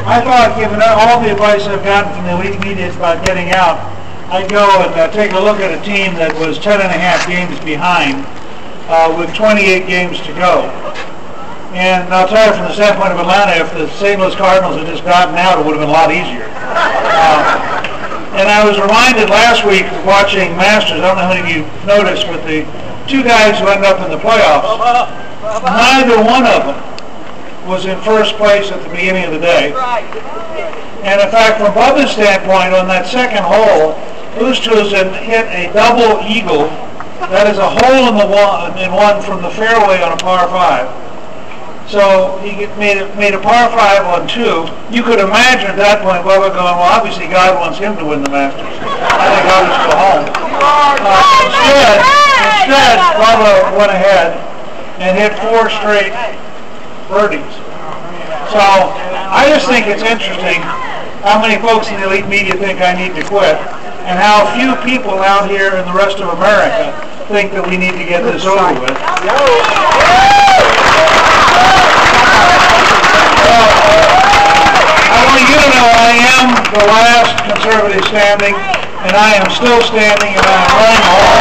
I thought, given all the advice I've gotten from the elite media about getting out, I'd go and take a look at a team that was 10 and a half games behind with 28 games to go. And I'll tell you from the standpoint of Atlanta, if the St. Louis Cardinals had just gotten out, it would have been a lot easier. And I was reminded last week watching Masters, I don't know how many of you noticed, but the two guys who ended up in the playoffs, neither one of them was in first place at the beginning of the day. And in fact, from Bubba's standpoint, on that second hole, Oosthuizen hit a double eagle. That is a hole in one from the fairway on a par 5. So he made a par 5 on 2. You could imagine at that point Bubba going, well, obviously God wants him to win the Masters. I think I'll just go home. Instead, Bubba went ahead and hit 4 straight birdies. So I just think it's interesting how many folks in the elite media think I need to quit, and how few people out here in the rest of America think that we need to get this over with. I want you to know I am the last conservative standing, and I am still standing, and I am running hard.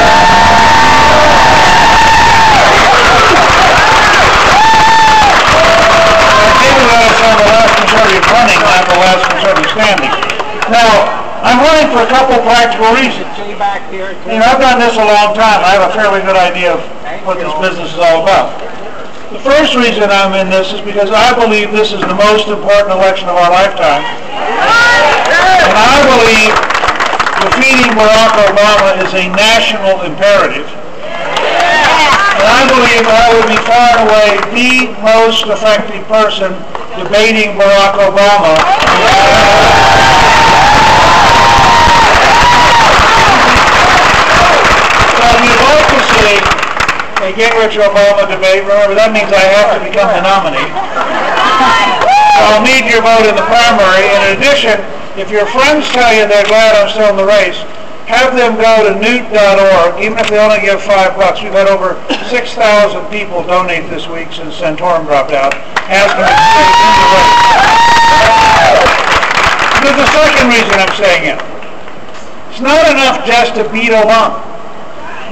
Maybe I'm the last conservative running, not the last conservative standing. Now, I'm running for a couple practical reasons. You know, I've done this a long time. I have a fairly good idea of what this business is all about. The first reason I'm in this is because I believe this is the most important election of our lifetime. And I believe defeating Barack Obama is a national imperative. And I believe I would be far and away the most effective person debating Barack Obama. So if you'd like to see a Gingrich-Obama debate, remember that means I have to become the nominee. I'll need your vote in the primary. In addition, if your friends tell you they're glad I'm still in the race, have them go to Newt.org, even if they only give $5. We've had over 6,000 people donate this week since Santorum dropped out, asking us to stay in the race. There's a second reason I'm staying in. It's not enough just to beat Obama.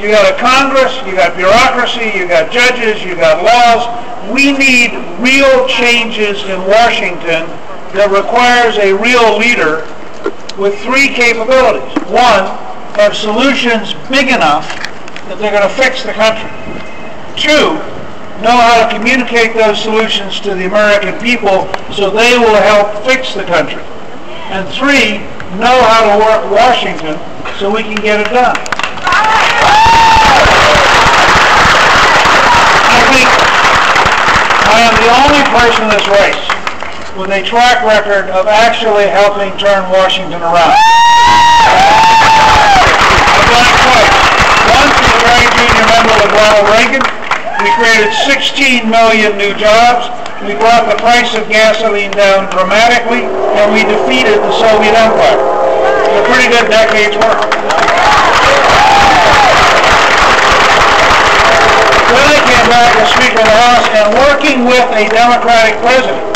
You got a Congress, you got bureaucracy, you got judges, you got laws. We need real changes in Washington that requires a real leader with 3 capabilities. 1, have solutions big enough that they're going to fix the country. 2, know how to communicate those solutions to the American people so they will help fix the country. And 3, know how to work Washington so we can get it done. I think I am the only person in this race with a track record of actually helping turn Washington around. I've done it twice. Once as a very junior member with Ronald Reagan, we created 16 million new jobs. We brought the price of gasoline down dramatically, and we defeated the Soviet Empire. It's a pretty good decade's work. Then I came back as Speaker of the House, and working with a Democratic president,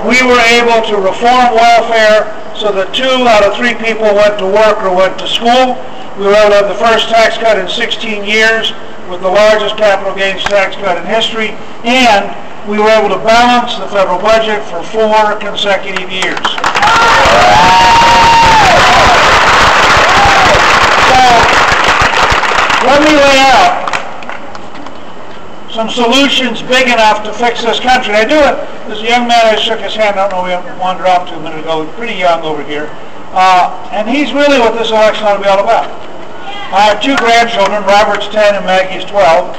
we were able to reform welfare so that 2 out of 3 people went to work or went to school. We were able to have the first tax cut in 16 years with the largest capital gains tax cut in history, and we were able to balance the federal budget for 4 consecutive years. So, let me lay out some solutions big enough to fix this country. I do it. There's a young man who shook his hand. I don't know where we wandered off to a minute ago. He's pretty young over here. And he's really what this election ought to be all about. I have 2 grandchildren. Robert's 10 and Maggie's 12.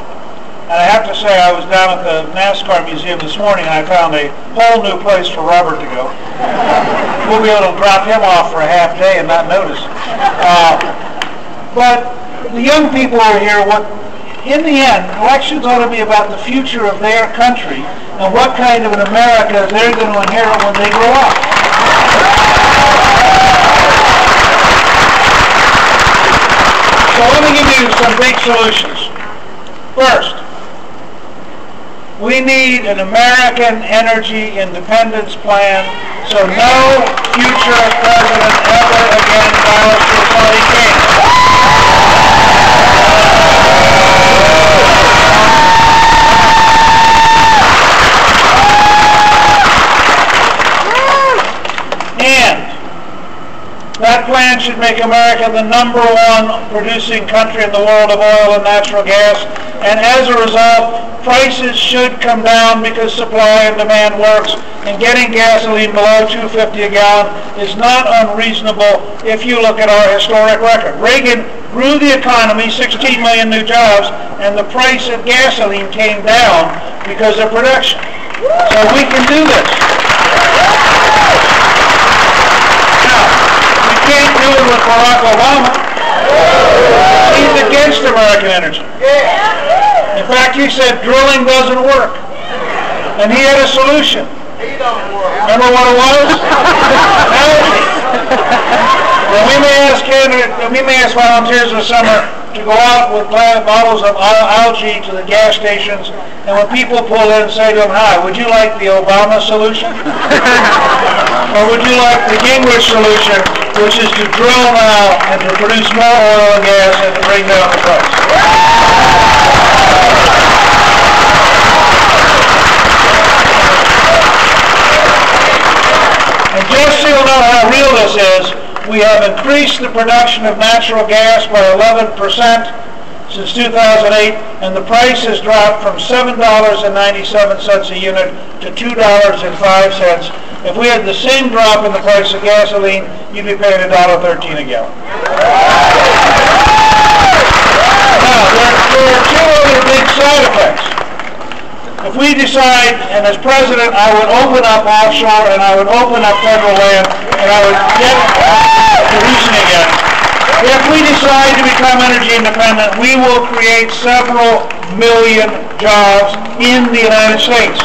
And I have to say, I was down at the NASCAR museum this morning, and I found a whole new place for Robert to go. We'll be able to drop him off for a half day and not notice. But the young people are here. In the end, elections ought to be about the future of their country and what kind of an America they're going to inherit when they grow up. So let me give you some big solutions. First, we need an American energy independence plan So no future president ever again bows to a Saudi king. And that plan should make America the #1 producing country in the world of oil and natural gas. And as a result, prices should come down because supply and demand works. And getting gasoline below $2.50 a gallon is not unreasonable if you look at our historic record. Reagan grew the economy, 16 million new jobs, and the price of gasoline came down because of production. So we can do this. Can't do it with Barack Obama. He's against American energy. In fact, he said drilling doesn't work. And he had a solution. Remember what it was? Algae. Well, we may ask volunteers this summer to go out with bottles of algae to the gas stations, and when people pull in, say to them, "Hi, would you like the Obama solution? Or would you like the Gingrich solution, which is to drill now and to produce more oil and gas and to bring down the price?" And just so you'll know how real this is, we have increased the production of natural gas by 11% since 2008, and the price has dropped from $7.97 a unit to $2.05. If we had the same drop in the price of gasoline, you'd be paying $1.13 a gallon. Now, there are two other big side effects. If we decide, and as president, I would open up offshore and I would open up federal land and I would get producing again. If we decide to become energy independent, we will create several million jobs in the United States.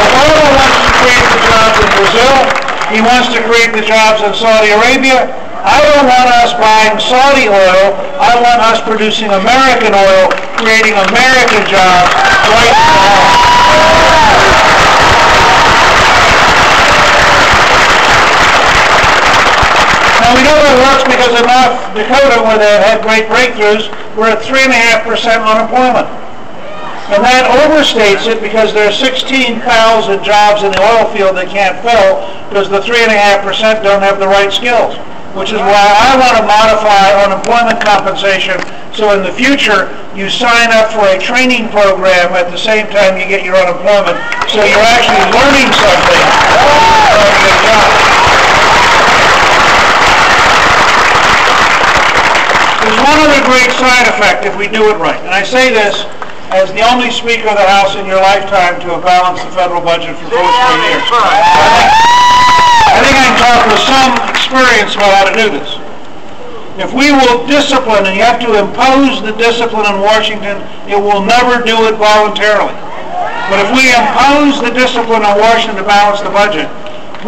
Obama wants to create the jobs in Brazil. He wants to create the jobs in Saudi Arabia. I don't want us buying Saudi oil. I want us producing American oil, creating American jobs right now. Now we know that works because in North Dakota, where they had great breakthroughs, we're at 3.5% unemployment. And that overstates it because there are 16,000 jobs in the oil field they can't fill because the 3.5% don't have the right skills. Which is why I want to modify unemployment compensation so in the future you sign up for a training program at the same time you get your unemployment, so you're actually learning something before you get a job. There's one other great side effect if we do it right, and I say this as the only Speaker of the House in your lifetime to have balanced the federal budget for 4 straight years. I think I can talk with some experience about how to do this. If we will discipline, and you have to impose the discipline in Washington, it will never do it voluntarily. But if we impose the discipline in Washington to balance the budget,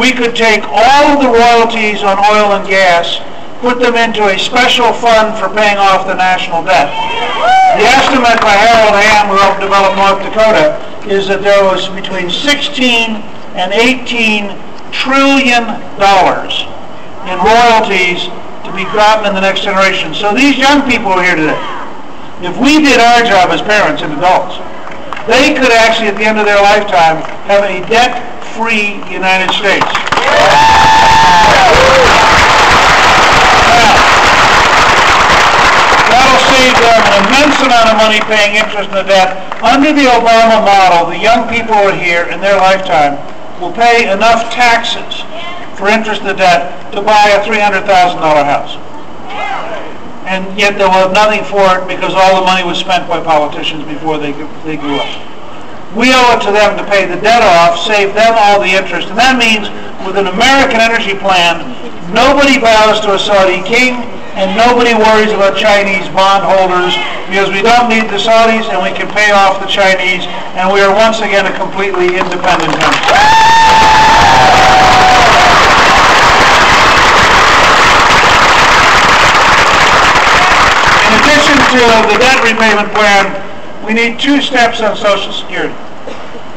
we could take all of the royalties on oil and gas, put them into a special fund for paying off the national debt. The estimate by Harold Hamm, who helped develop North Dakota, is that there was between 16 and 18 trillion dollars in royalties to be gotten in the next generation. So these young people are here today. If we did our job as parents and adults, they could actually, at the end of their lifetime, have a debt-free United States. That'll save them an immense amount of money paying interest in the debt. Under the Obama model, the young people who are here in their lifetime will pay enough taxes for interest in the debt to buy a $300,000 house. And yet they will have nothing for it because all the money was spent by politicians before they grew up. We owe it to them to pay the debt off, save them all the interest. And that means with an American energy plan, nobody bows to a Saudi king and nobody worries about Chinese bondholders because we don't need the Saudis and we can pay off the Chinese, and we are once again a completely independent country. In addition to the debt repayment plan, we need 2 steps on Social Security.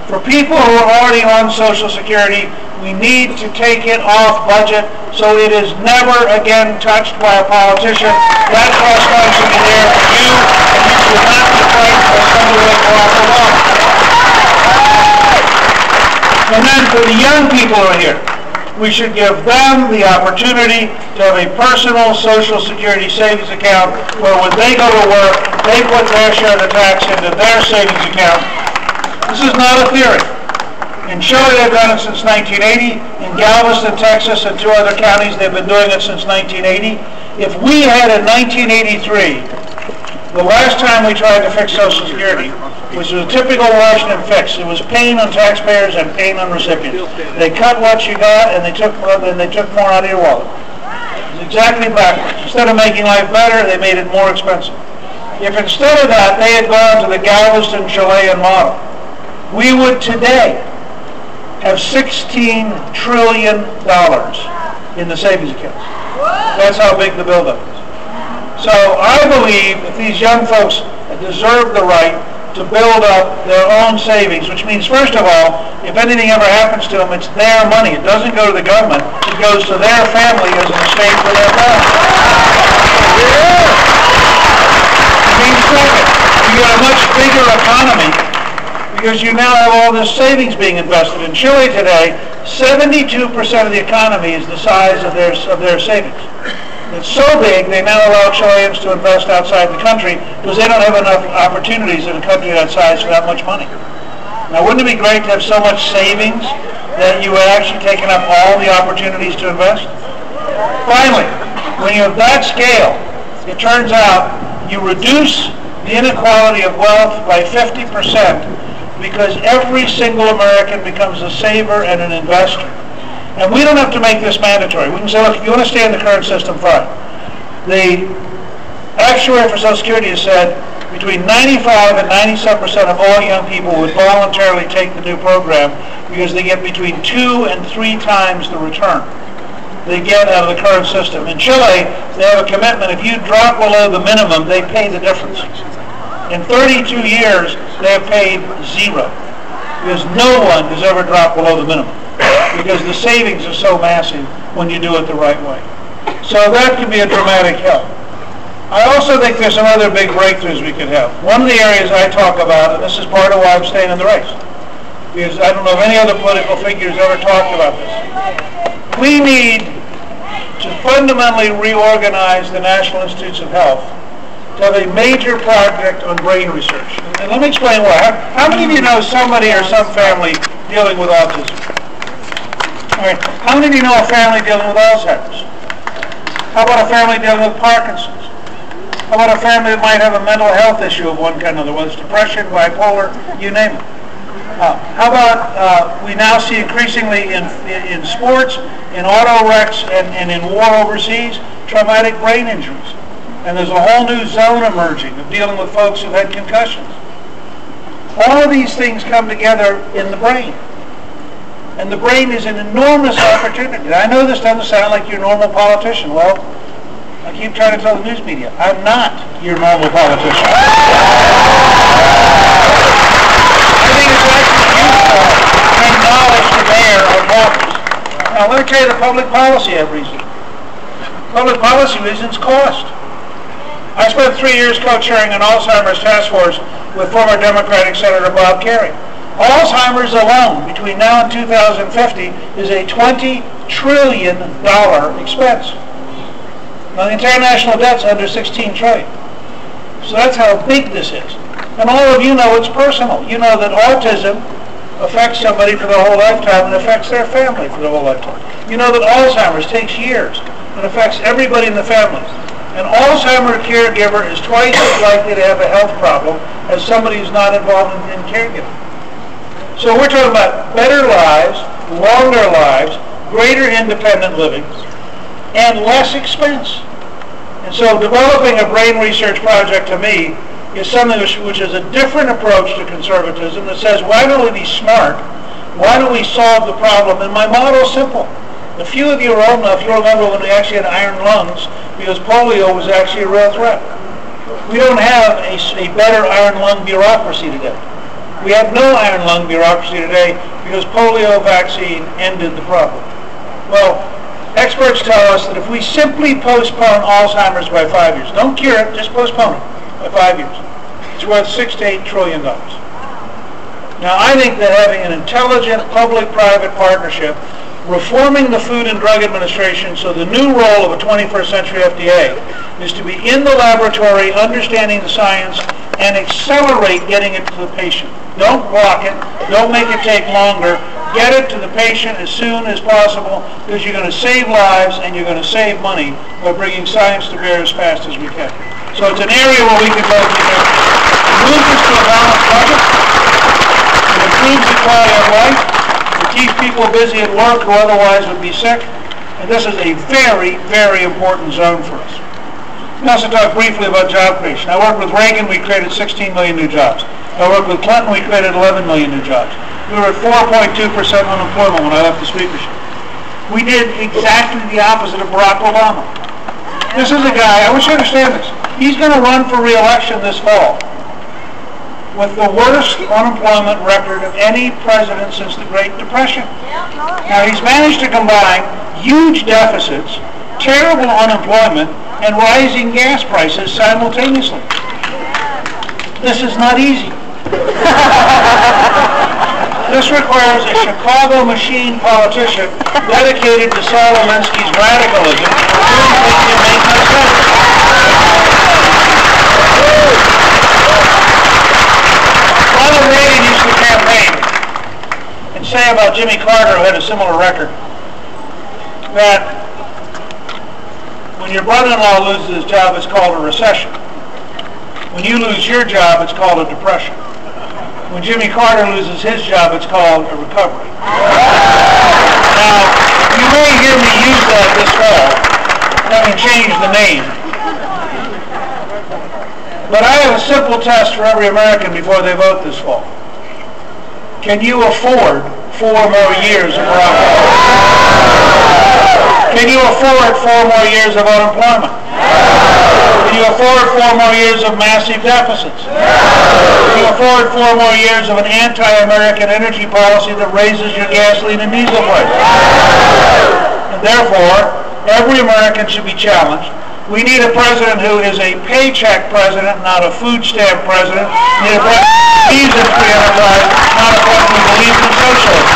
For people who are already on Social Security, we need to take it off budget so it is never again touched by a politician. That trust fund should be there for you, and you should not be fighting for somebody like Barack Obama. And then for the young people who are here, we should give them the opportunity to have a personal Social Security savings account where when they go to work, they put their share of the tax into their savings account. This is not a theory. In Chile, they've done it since 1980. In Galveston, Texas, and 2 other counties, they've been doing it since 1980. If we had in 1983, the last time we tried to fix Social Security, which was a typical Washington fix, it was pain on taxpayers and pain on recipients. They cut what you got, and they took more out of your wallet. It was exactly backwards. Instead of making life better, they made it more expensive. If instead of that, they had gone to the Galveston Chilean model, we would today have $16 trillion in the savings accounts. That's how big the buildup is. So I believe that these young folks deserve the right to build up their own savings, which means, first of all, if anything ever happens to them, it's their money. It doesn't go to the government. It goes to their family as an estate for their family. It means second, you get a much bigger economy because you now have all this savings being invested. In Chile today, 72% of the economy is the size of their savings. It's so big, they now allow Chileans to invest outside the country because they don't have enough opportunities in a country that size for that much money. Now, wouldn't it be great to have so much savings that you had actually taken up all the opportunities to invest? Finally, when you have that scale, it turns out you reduce the inequality of wealth by 50% because every single American becomes a saver and an investor. And we don't have to make this mandatory. We can say, look, if you want to stay in the current system, fine. The actuary for Social Security has said between 95 and 97% of all young people would voluntarily take the new program because they get between 2 and 3 times the return they get out of the current system. In Chile, they have a commitment. If you drop below the minimum, they pay the difference. In 32 years, they have paid 0 because no one has ever dropped below the minimum, because the savings are so massive when you do it the right way. So that can be a dramatic help. I also think there's some other big breakthroughs we could have. One of the areas I talk about, and this is part of why I'm staying in the race, because I don't know if any other political figures ever talked about this. We need to fundamentally reorganize the National Institutes of Health to have a major project on brain research. And let me explain why. How many of you know somebody or some family dealing with autism? All right. How many of you know a family dealing with Alzheimer's? How about a family dealing with Parkinson's? How about a family that might have a mental health issue of one kind or another, whether it's depression, bipolar, you name it? How about we now see increasingly in sports, in auto wrecks, and in war overseas, traumatic brain injuries. And there's a whole new zone emerging of dealing with folks who've had concussions. All of these things come together in the brain. And the brain is an enormous opportunity. I know this doesn't sound like your normal politician. Well, I keep trying to tell the news media, I'm not your normal politician. I think it's actually useful to bring knowledge to bear on problems. Now, let me tell you the public policy reason. Public policy reasons cost. I spent 3 years co-chairing an Alzheimer's task force with former Democratic Senator Bob Kerrey. Alzheimer's alone, between now and 2050, is a $20 trillion expense. Now, the entire national debt's under $16 trillion. So that's how big this is. And all of you know it's personal. You know that autism affects somebody for their whole lifetime and affects their family for their whole lifetime. You know that Alzheimer's takes years and affects everybody in the family. An Alzheimer's caregiver is twice as likely to have a health problem as somebody who's not involved in caregiving. So we're talking about better lives, longer lives, greater independent living, and less expense. And so developing a brain research project to me is something which is a different approach to conservatism that says, why don't we be smart? Why don't we solve the problem? And my model is simple. A few of you are old enough, you'll remember when we actually had iron lungs because polio was actually a real threat. We don't have a better iron lung bureaucracy today. We have no iron lung bureaucracy today because polio vaccine ended the problem. Well, experts tell us that if we simply postpone Alzheimer's by 5 years, don't cure it, just postpone it by 5 years, it's worth $6 to $8 trillion. Now, I think that having an intelligent public-private partnership, reforming the Food and Drug Administration, so the new role of a 21st century FDA is to be in the laboratory, understanding the science, and accelerate getting it to the patient. Don't block it. Don't make it take longer. Get it to the patient as soon as possible, because you're going to save lives and you're going to save money by bringing science to bear as fast as we can. So it's an area where we can both together. Move this to a balanced budget. It improves the quality of life. It keeps people busy at work who otherwise would be sick. And this is a very, very important zone for us. We also talk briefly about job creation. I worked with Reagan, we created 16 million new jobs. I worked with Clinton, we created 11 million new jobs. We were at 4.2% unemployment when I left the speakership. We did exactly the opposite of Barack Obama. This is a guy, I wish you understand this, he's going to run for re-election this fall with the worst unemployment record of any president since the Great Depression. Now, he's managed to combine huge deficits, terrible unemployment, and rising gas prices simultaneously. This is not easy. This requires a Chicago machine politician dedicated to Saul Alinsky's radicalism, doing things that make no sense. Ronald Reagan used to campaign and say about Jimmy Carter, who had a similar record, that when your brother-in-law loses his job, it's called a recession. When you lose your job, it's called a depression. When Jimmy Carter loses his job, it's called a recovery. Now, you may hear me use that this fall, having changed the name. But I have a simple test for every American before they vote this fall. Can you afford 4 more years of Barack Obama? Can you afford 4 more years of unemployment? Can you afford 4 more years of massive deficits? Can you afford 4 more years of an anti-American energy policy that raises your gasoline and diesel prices? And therefore, every American should be challenged. We need a president who is a paycheck president, not a food stamp president. We need a president who believes in free enterprise, not a president who believes in socialism.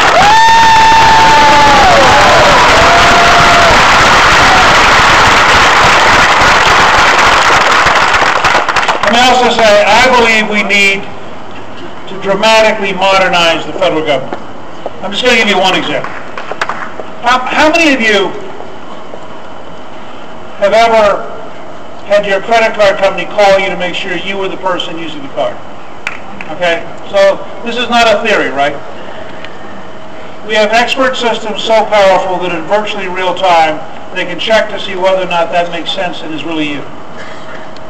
Let me also say, I believe we need to dramatically modernize the federal government. I'm just going to give you one example. How many of you have ever had your credit card company call you to make sure you were the person using the card? Okay, so this is not a theory, right? We have expert systems so powerful that in virtually real time, they can check to see whether or not that makes sense and is really you.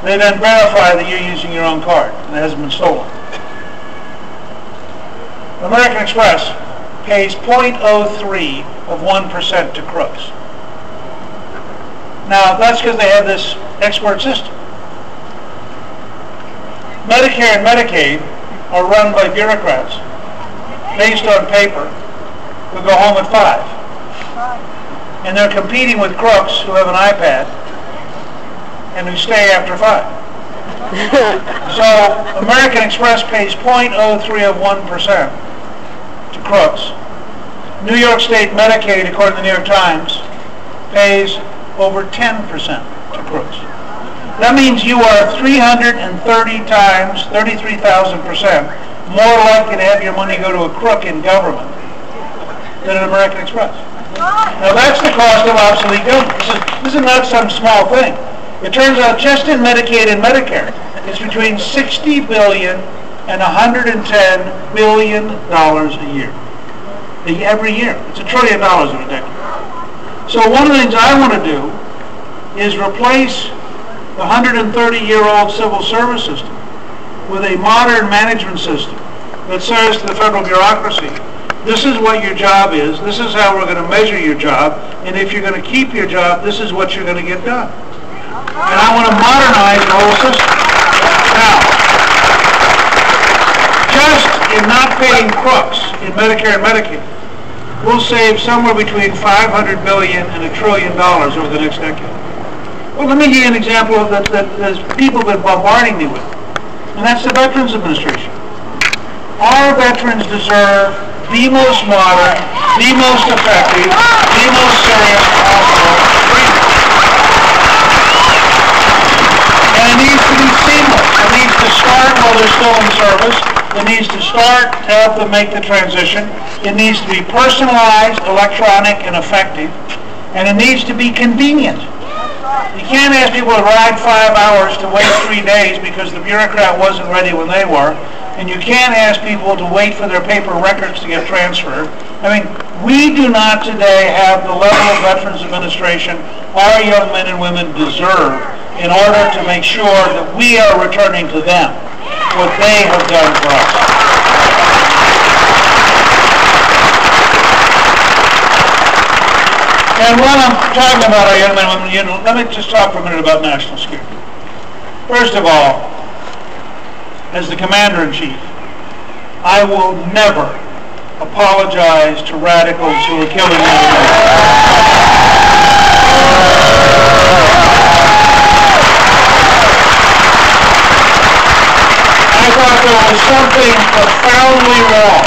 They then verify that you're using your own card and it hasn't been stolen. American Express pays 0.03 of 1% to crooks. Now, that's because they have this expert system. Medicare and Medicaid are run by bureaucrats based on paper who go home at 5. And they're competing with crooks who have an iPad and who stay after 5. So American Express pays 0.03 of 1% to crooks. New York State Medicaid, according to the New York Times, pays over 10% to crooks. That means you are 330 times, 33,000% more likely to have your money go to a crook in government than an American Express. Now that's the cost of obsolete government. This is not some small thing. It turns out just in Medicaid and Medicare, it's between $60 billion and $110 billion a year. Every year. It's $1 trillion in a decade. So one of the things I want to do is replace the 130-year-old civil service system with a modern management system that says to the federal bureaucracy, this is what your job is, this is how we're going to measure your job, and if you're going to keep your job, this is what you're going to get done. And I want to modernize the whole system. Now, just in not paying crooks in Medicare and Medicaid, we'll save somewhere between $500 billion and $1 trillion over the next decade. Well, let me give you an example of that people have been bombarding me with, and that's the Veterans Administration. Our veterans deserve the most modern, the most effective, the most serious possible treatment. And it needs to be seamless. It needs to start while they're still in service. It needs to start to help them make the transition. It needs to be personalized, electronic, and effective. And it needs to be convenient. You can't ask people to ride 5 hours to wait 3 days because the bureaucrat wasn't ready when they were. And you can't ask people to wait for their paper records to get transferred. I mean, we do not today have the level of Veterans Administration our young men and women deserve in order to make sure that we are returning to them what they have done for us. And while I'm talking about our young men and women, let me just talk for a minute about national security. First of all, as the Commander-in-Chief, I will never apologize to radicals who are killing I thought there was something profoundly wrong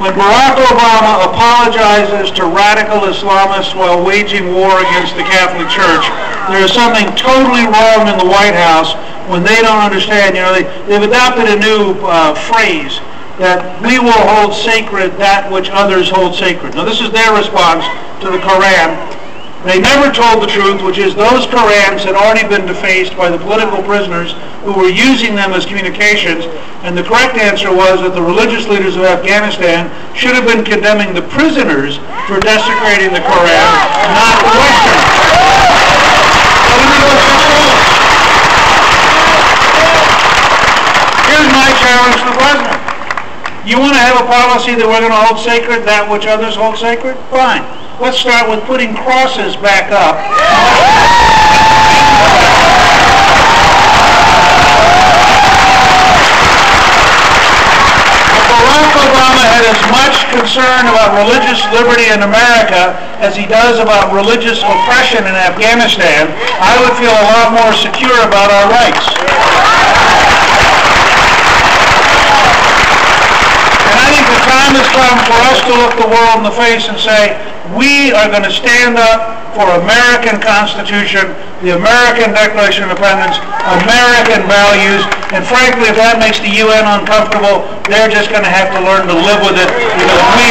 when Barack Obama apologizes to radical Islamists while waging war against the Catholic Church. There is something totally wrong in the White House when they don't understand. You know, they've adopted a new phrase that we will hold sacred that which others hold sacred. Now, this is their response to the Koran. They never told the truth, which is those Korans had already been defaced by the political prisoners who were using them as communications, and the correct answer was that the religious leaders of Afghanistan should have been condemning the prisoners for desecrating the Koran, not the Westerners. Here's my challenge to the President. You want to have a policy that we're going to hold sacred that which others hold sacred? Fine. Let's start with putting crosses back up. If Barack Obama had as much concern about religious liberty in America as he does about religious oppression in Afghanistan, I would feel a lot more secure about our rights. And I think the time has come for us to look the world in the face and say, we are going to stand up for American Constitution, the American Declaration of Independence, American values, and frankly, if that makes the UN uncomfortable, they're just going to have to learn to live with it because we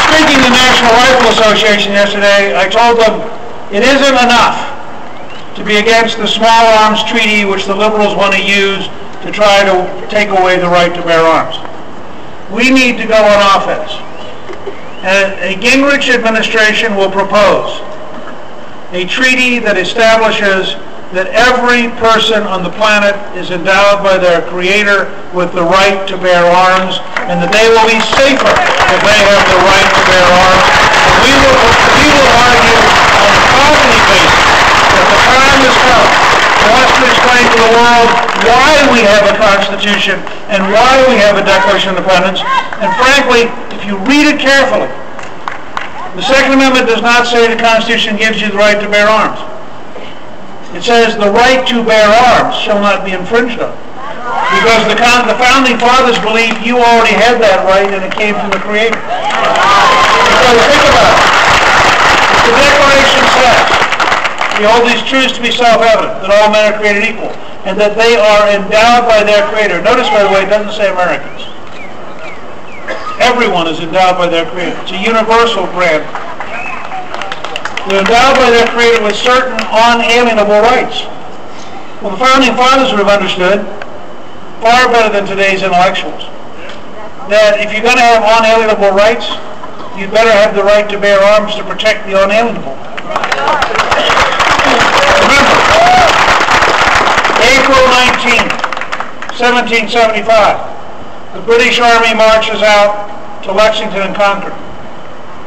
Speaking to the National Rifle Association yesterday, I told them it isn't enough to be against the small arms treaty which the liberals want to use to try to take away the right to bear arms. We need to go on offense. And a Gingrich administration will propose a treaty that establishes that every person on the planet is endowed by their Creator with the right to bear arms, and that they will be safer if they have the right to bear arms. And we will argue on a positive basis that the time has come for us to explain to the world why we have a Constitution and why we have a Declaration of Independence. And frankly, if you read it carefully, the Second Amendment does not say the Constitution gives you the right to bear arms. It says the right to bear arms shall not be infringed on. Because the Founding Fathers believed you already had that right and it came from the Creator. Because think about it. The Declaration says, we hold these truths to be self-evident, that all men are created equal, and that they are endowed by their Creator. Notice, by the way, it doesn't say Americans. Everyone is endowed by their Creator. It's a universal grant. They're endowed by their Creator with certain unalienable rights. Well, the Founding Fathers would have understood, far better than today's intellectuals, that if you're going to have unalienable rights, you'd better have the right to bear arms to protect the unalienable. Remember, April 19, 1775, the British Army marches out to Lexington and Concord.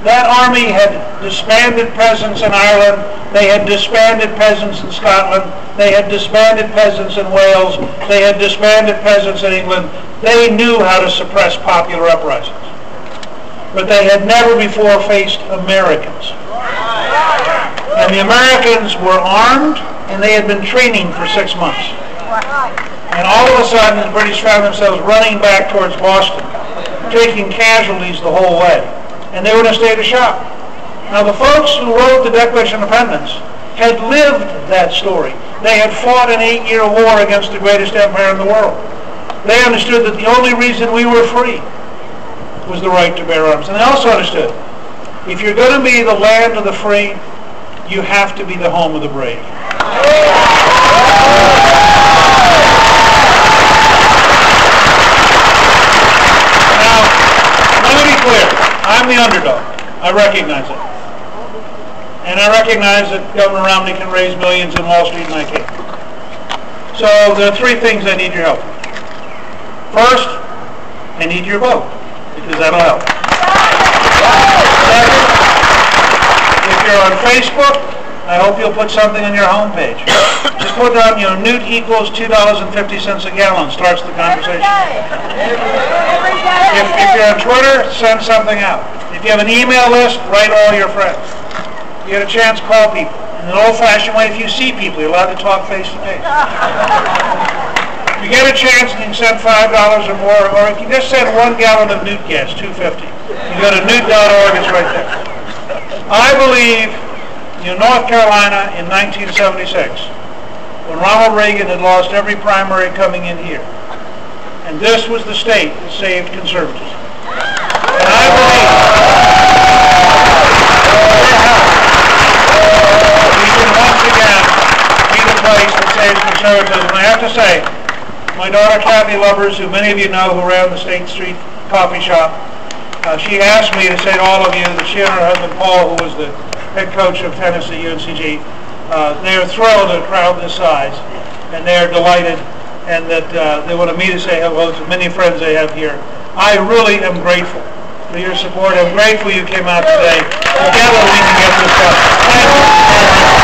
That army had disbanded peasants in Ireland. They had disbanded peasants in Scotland. They had disbanded peasants in Wales. They had disbanded peasants in England. They knew how to suppress popular uprisings. But they had never before faced Americans. And the Americans were armed, and they had been training for 6 months. And all of a sudden, the British found themselves running back towards Boston, taking casualties the whole way. And they were in a state of shock. Now, the folks who wrote the Declaration of Independence had lived that story. They had fought an 8-year war against the greatest empire in the world. They understood that the only reason we were free was the right to bear arms. And they also understood, if you're going to be the land of the free, you have to be the home of the brave. Now, let me be clear. I'm the underdog. I recognize it. And I recognize that Governor Romney can raise millions in Wall Street and I can't. So there are 3 things I need your help with. First, I need your vote, because that'll help. Second, if you're on Facebook, I hope you'll put something on your homepage. Just put down, Newt equals $2.50 a gallon, starts the conversation. If you're on Twitter, send something out. If you have an email list, write all your friends. If you get a chance, call people. In an old-fashioned way, if you see people, you're allowed to talk face-to-face. If you get a chance, you can send $5 or more, or if you just send 1 gallon of Newt gas, $2.50. You go to newt.org, it's right there. I believe North Carolina in 1976, when Ronald Reagan had lost every primary coming in here, and this was the state that saved conservatism. And I believe we can once again be the place that saves conservatism. And I have to say, my daughter Kathy Lubbers, who many of you know, who ran the State Street coffee shop, she asked me to say to all of you that she and her husband Paul, who was the head coach of tennis at UNCG, they are thrilled at a crowd this size, and they are delighted, and that they wanted me to say hello to many friends they have here. I really am grateful for your support. I'm grateful you came out today. Together we can get this done. Thank you.